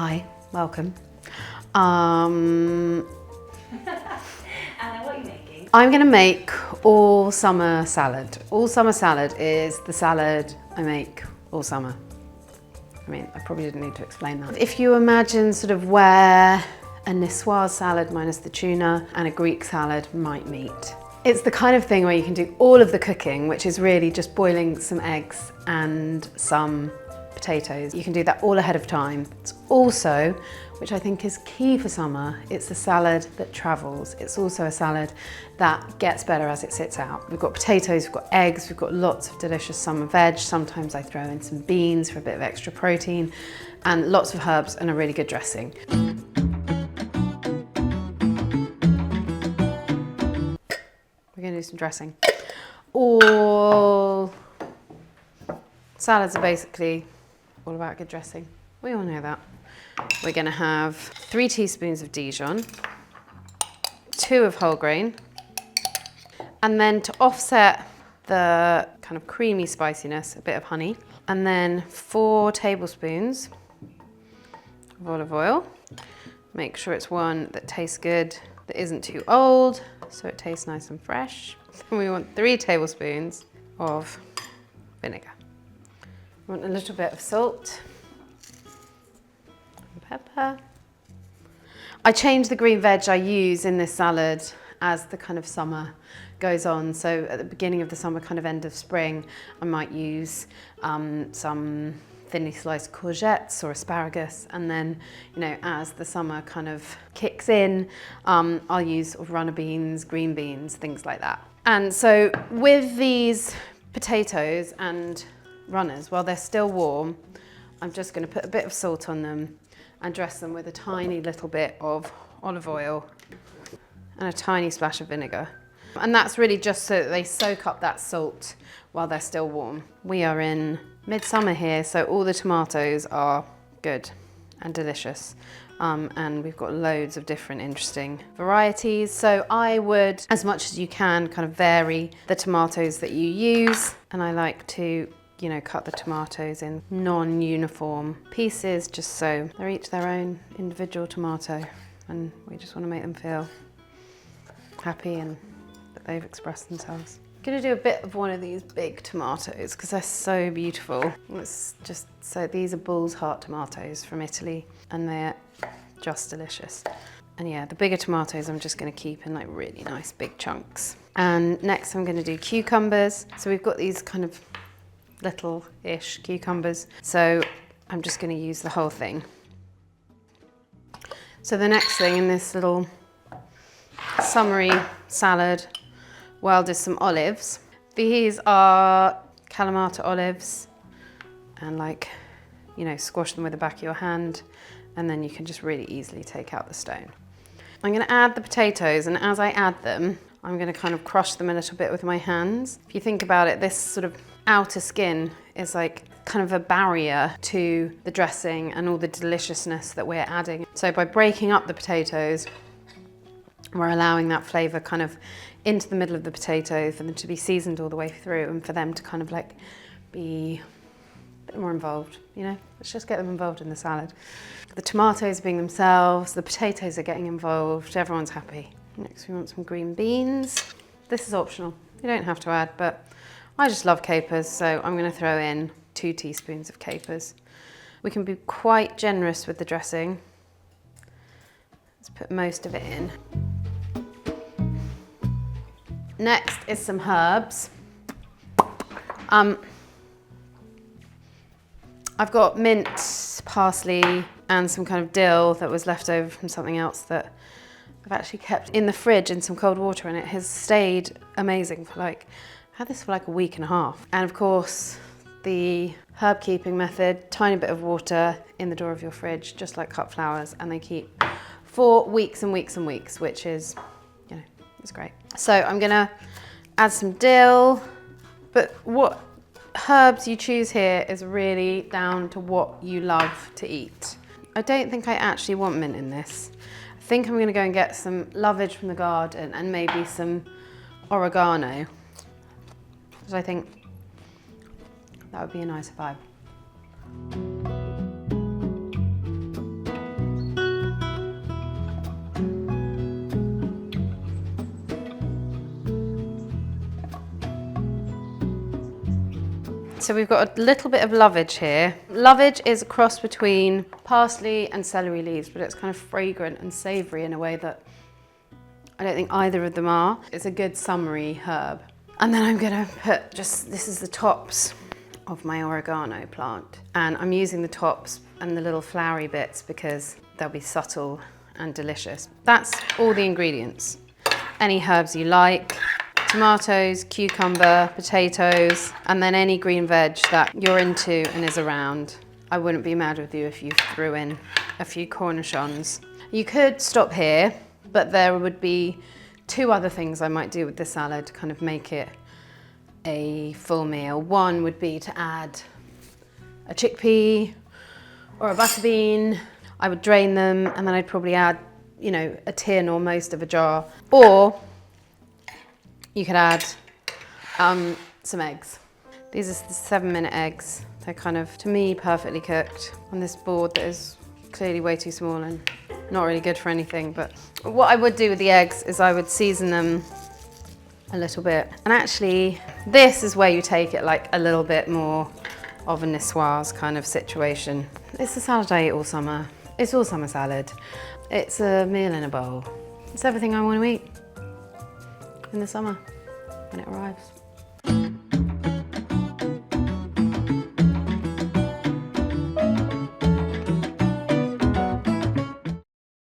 Hi, welcome. And then what are you making? I'm going to make all summer salad. All summer salad is the salad I make all summer. I mean, I probably didn't need to explain that. If you imagine sort of where a niçoise salad minus the tuna and a Greek salad might meet. It's the kind of thing where you can do all of the cooking, which is really just boiling some eggs and some potatoes. You can do that all ahead of time. It's also, which I think is key for summer, it's a salad that travels. It's also a salad that gets better as it sits out. We've got potatoes, we've got eggs, we've got lots of delicious summer veg. Sometimes I throw in some beans for a bit of extra protein, and lots of herbs and a really good dressing. We're going to do some dressing. All salads are basically all about good dressing. We all know that. We're going to have 3 teaspoons of Dijon, 2 of whole grain, and then to offset the kind of creamy spiciness, a bit of honey, and then 4 tablespoons of olive oil. Make sure it's one that tastes good, that isn't too old, so it tastes nice and fresh. And we want 3 tablespoons of vinegar. We want a little bit of salt and pepper. I change the green veg I use in this salad as the kind of summer goes on. So at the beginning of the summer, kind of end of spring, I might use some thinly sliced courgettes or asparagus, and then, you know, as the summer kind of kicks in, I'll use sort of runner beans, green beans, things like that. And so with these potatoes and runners, while they're still warm, I'm just going to put a bit of salt on them and dress them with a tiny little bit of olive oil and a tiny splash of vinegar. And that's really just so that they soak up that salt while they're still warm. We are in midsummer here, so all the tomatoes are good and delicious. And we've got loads of different interesting varieties. So I would, as much as you can, kind of vary the tomatoes that you use. And I like to, you know, cut the tomatoes in non-uniform pieces, just so they're each their own individual tomato. And we just want to make them feel happy and that they've expressed themselves. I'm gonna do a bit of one of these big tomatoes because they're so beautiful. It's just, so these are bull's heart tomatoes from Italy, and they're just delicious. And yeah, the bigger tomatoes I'm just gonna keep in like really nice big chunks. And next I'm gonna do cucumbers. So we've got these kind of little-ish cucumbers. So I'm just gonna use the whole thing. So the next thing in this little summery salad world is some olives. These are Kalamata olives, and like, you know, squash them with the back of your hand, and then you can just really easily take out the stone. I'm gonna add the potatoes, and as I add them, I'm gonna kind of crush them a little bit with my hands. If you think about it, this sort of outer skin is like kind of a barrier to the dressing and all the deliciousness that we're adding. So by breaking up the potatoes, we're allowing that flavour kind of into the middle of the potato for them to be seasoned all the way through, and for them to kind of like be a bit more involved, you know? Let's just get them involved in the salad. The tomatoes being themselves, the potatoes are getting involved, everyone's happy. Next we want some green beans. This is optional, you don't have to add, but I just love capers, so I'm gonna throw in 2 teaspoons of capers. We can be quite generous with the dressing. Let's put most of it in. Next is some herbs. I've got mint, parsley, and some kind of dill that was left over from something else that I've actually kept in the fridge in some cold water, and it has stayed amazing for like, I had this for like a week and a half. And of course, the herb keeping method, tiny bit of water in the door of your fridge, just like cut flowers, and they keep for weeks and weeks and weeks, which is, you know, it's great. So I'm gonna add some dill, but what herbs you choose here is really down to what you love to eat. I don't think I actually want mint in this. I think I'm gonna go and get some lovage from the garden and maybe some oregano, because I think that would be a nice vibe. So we've got a little bit of lovage here. Lovage is a cross between parsley and celery leaves, but it's kind of fragrant and savoury in a way that I don't think either of them are. It's a good summery herb. And then I'm gonna put this is the tops of my oregano plant. And I'm using the tops and the little flowery bits because they'll be subtle and delicious. That's all the ingredients. Any herbs you like. Tomatoes, cucumber, potatoes, and then any green veg that you're into and is around. I wouldn't be mad with you if you threw in a few cornichons. You could stop here, but there would be 2 other things I might do with this salad to kind of make it a full meal. One would be to add a chickpea or a butterbean. I would drain them and then I'd probably add, you know, a tin or most of a jar. Or you could add some eggs. These are the 7-minute eggs. They're kind of, to me, perfectly cooked on this board that is clearly way too small and not really good for anything. But what I would do with the eggs is I would season them a little bit. And actually, this is where you take it like a little bit more of a niçoise kind of situation. It's the salad I eat all summer. It's all summer salad. It's a meal in a bowl. It's everything I want to eat in the summer when it arrives.